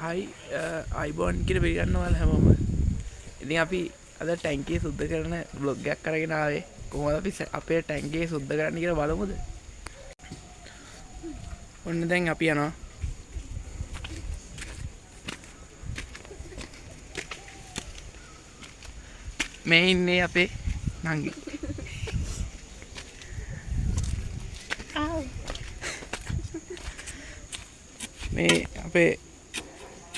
අයිබෝන් කියලා පිළිගන්නවල හැමෝම. ඉතින් අපි අද ටැංකිය සුද්ධ කරන බ්ලොග් එකක් අරගෙන ආවේ. කොහොමද අපි අපේ ටැංකිය සුද්ධ කරන්න කියලා බලමුද? ඔන්න දැන් අපි යනවා. මේ ඉන්නේ අපේ නංගි. මේ අපේ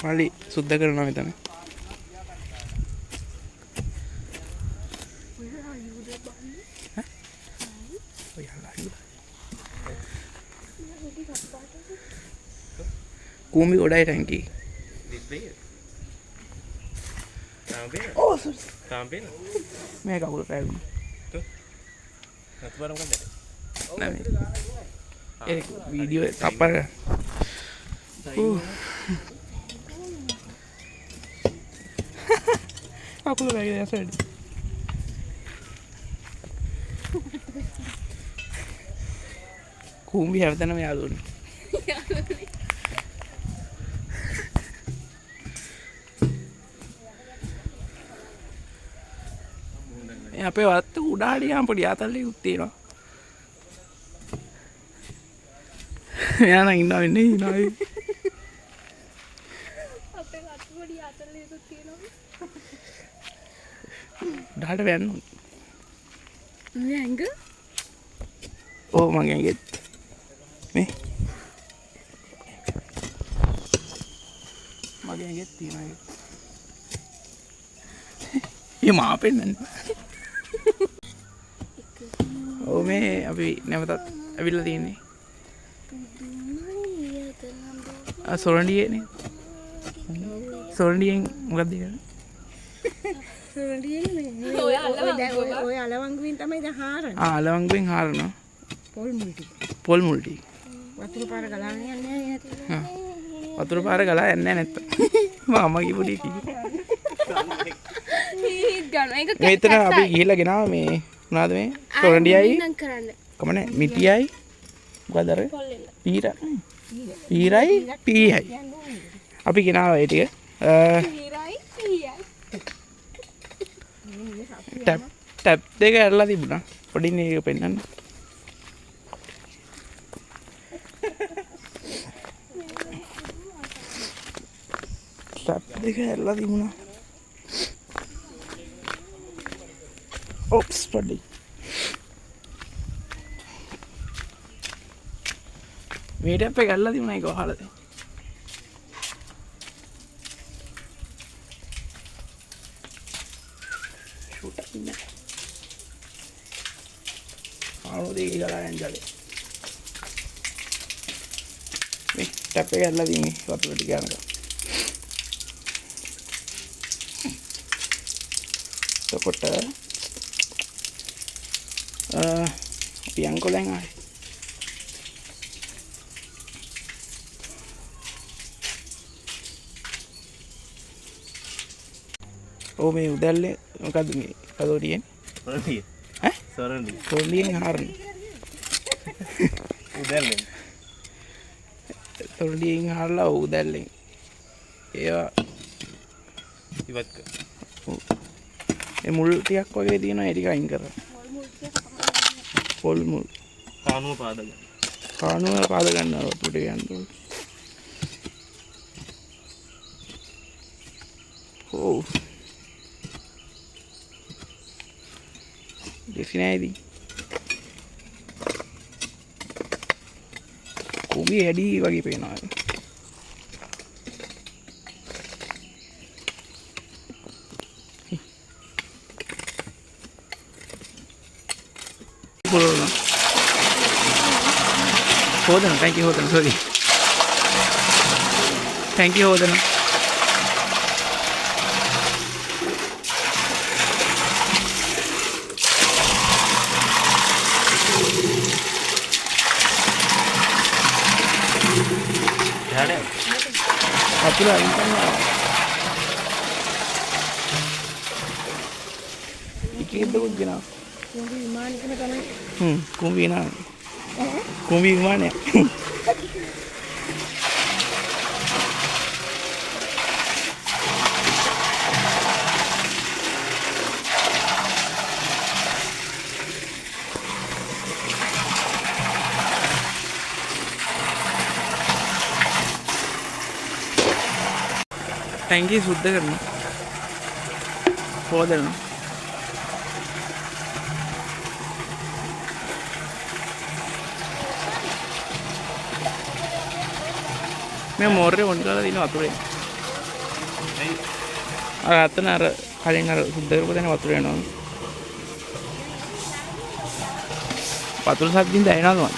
මල්ලි සුද්ධ කරනවා මෙතන. කූඹි ගොඩයි ටැංකි. මේ කකුල පැගුණ. වීඩියෝ තප්පර කකුල පැග ඇසඩ කූම්බි හැවතනම යාලුවන අපේ වත්ත උඩාඩියම් පොඩි අතල්ලි උත්තේනවා යාන ඉන්න වෙන්න හිනායි ඩාට වැන්න ඇඟ ඕ මගේ ගෙත් මේ මගේ ගෙත් තියෙන ඒ මා පෙන්නන්න ඕ මේ අපි නැවතත් ඇවිල්ලා තියෙන්නේ සොරණියනේ සොරණියෙන් මොකක්ද කරන්නේ ඔය අලවංගුවෙන් තමයි දැන් හාරන්නේ. අලවංගුවෙන් හාරනවා. පොල් මුල් ටික. වතුර පාර ගලාගෙන යන්නේ නැහැ. වතුර පාර ගලා යන්නේ නැත්නම්. මාමා කිව්වලි කිව්වේ. මෙතන අපි ගිහිල්ලා ගෙනාවා මේ මොනවාද මේ සොරණියයි කමනේ මිටියයි මොකද අර පීරයි පීයයි අපි ගෙනාවා ඒ ටික ටැප් දෙක ඇරලා තිබුණා පොඩි නේ පෙන්නන්න ටැප් දෙක ඇරලා තිබුණා ඔප්ස් පොඩි මේ ටැප් එක ඇරලා තිබුණා ඒක වහලා දැන් ආනෝදේ ගලායන් ජලේ මේ ටැප් එක ඇරලා තියෙන්නේ වතුර ටික යනකම් එතකොට අපි අංකොලෙන් ආවේ ඕ මේ උදැල්ලේ මොකද්ද මේ කදෝටියේ සොරණිය සොරණියෙන් හාරන්නේ උදැල්ලෙන් සොරණියෙන් හාරලා උදැල්ලෙන් ඒවා ඉවත් කර ඒ මුල් ටිකක් වගේ තියෙනවා ඒ ටික අයින් කරලා පොල් මුල් කානුව පාද ගන්නවා උඩට යන්න ඕ දෙසිනයිදී කුඹි ඇඩි වගේ පේනවා හොදන ටැංකිය හොදන සෝරි ටැංකිය හොදන වතුර අයින් කරනවා එකෙක්ද කුජ්ජනවා කුඹි විමානයකම තමයි කුඹි නා කුඹි විමානය ටැංකිය සුද්ධ කරනවා. හොදනවා. මේ මෝටරේ ඔන් කරලා දින වතුරේ. අර අතන අර කලින් අර සුද්ධ කරපු තැන වතුර යනවා. වතුර සද්දින් දැනෙනවද මන්?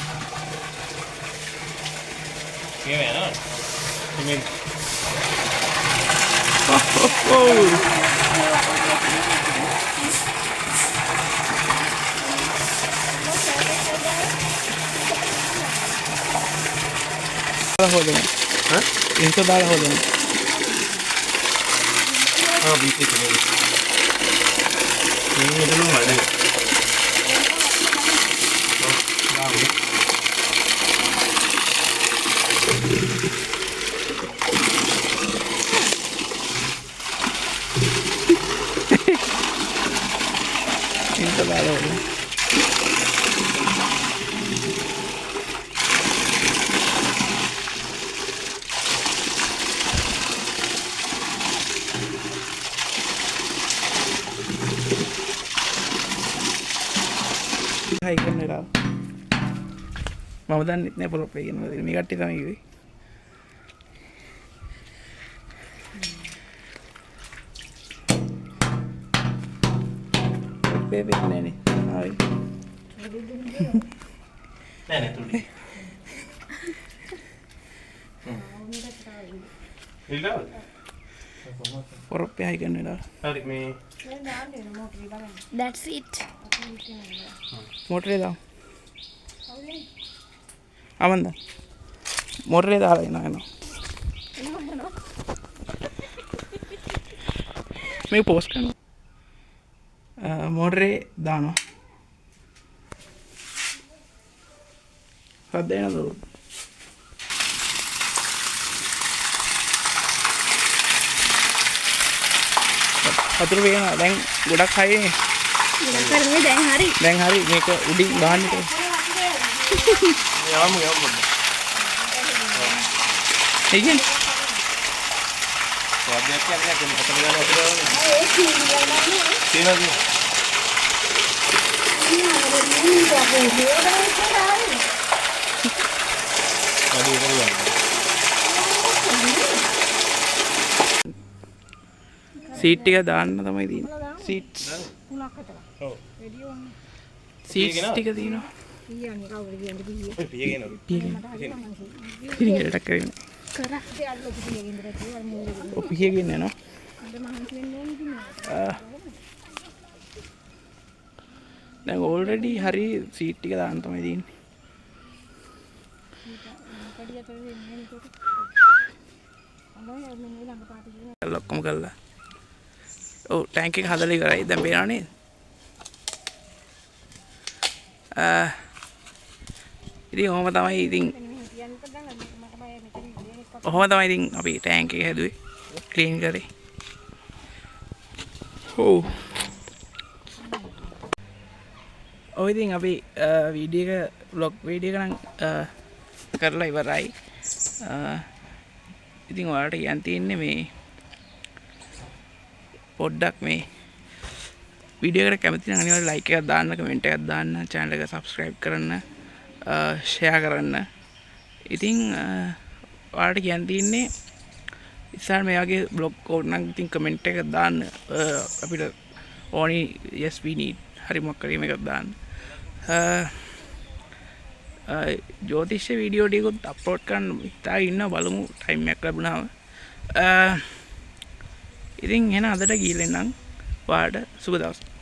මේව යනවා. මේ හොදනවා. හා? ඉන්ට දාලා හොදනවා. බීට් එක නේ. මේ නේද නෝ ඉන්ට දාලා හොදනවා. හයි කරන වෙලාව මම දන්නෙත් නෑ පොරොප් එක කියනවා මේ කට්ටිය තමයි කිව්වේ. බේබේ නෑනේ ආයි නෑ තුඩි. ඉල්ලව. පොරොප් එක හයි කරන වෙලාව හරි මේ That's it. මොටරේ දාමු. ආමන්ද මොටරේ දාලා එනවා. මේ පෝස්ට් කරනවා. මොටරේ දානවා. හද එනද වතුර වෙනවා. දැන් ගොඩක් හයිනේ. දැන් හරි මේක උඩින් ගහන්න ඉතින්. යවමු. ඒ කියන්නේ ස්වාදයක් කියන්නේ කොහොමද පතන ගාන වතුර තියෙනවද? සීට් ටික දාන්න තමයි තියෙන්නේ. සීට්ස්. ඔව්. සීට්ස් ටික තියෙනවා. ඔය පියගෙන පිළිගෙලට කරගෙන. පියගෙන යනවා. දැන් ඕල්රෙඩි හරි සීට් ටික දාන්න තමයි තියෙන්නේ. ලොක්කම කළා. ඔව් ටැංක් එක හදලා ඉවරයි. දැන් පේනව නේද? ඉතින් ඔහොම තමයි ඉතින් අපි ටැංක් එක හැදුවේ. ක්ලීන් කරේ. ඔව්. ඔය ඉතින් අපි වීඩියෝ එක vlog වීඩියෝ එක නම් කරලා ඉවරයි. ඉතින් ඔයාලට කියන්න තියෙන්නේ මේ පොඩ්ඩක් මේ වීඩියෝ එකට කැමති නම් අනිවාර්යෙන් ලයික් එකක් දාන්න, කමෙන්ට් එකක් දාන්න, channel එක subscribe කරන්න, share කරන්න. ඉතින් ඔයාලට කියන්න තියෙන්නේ ඉස්සර මේ වගේ බ්ලොග් කෝඩ් නම් ඉතින් කමෙන්ට් එකක් දාන්න. අපිට ඕනි yes we need හරි මොකක් හරි මේකක් දාන්න. ජෝතිෂ්‍ය වීඩියෝ ටිකත් අප්ලෝඩ් කරන්න හිතාගෙන ඉන්න බලමු ටයිම් එකක් ලැබුණාම. ඉතින් එහෙනම් අදට ගිහලා නම් ඔයාලට සුබ දවසක්.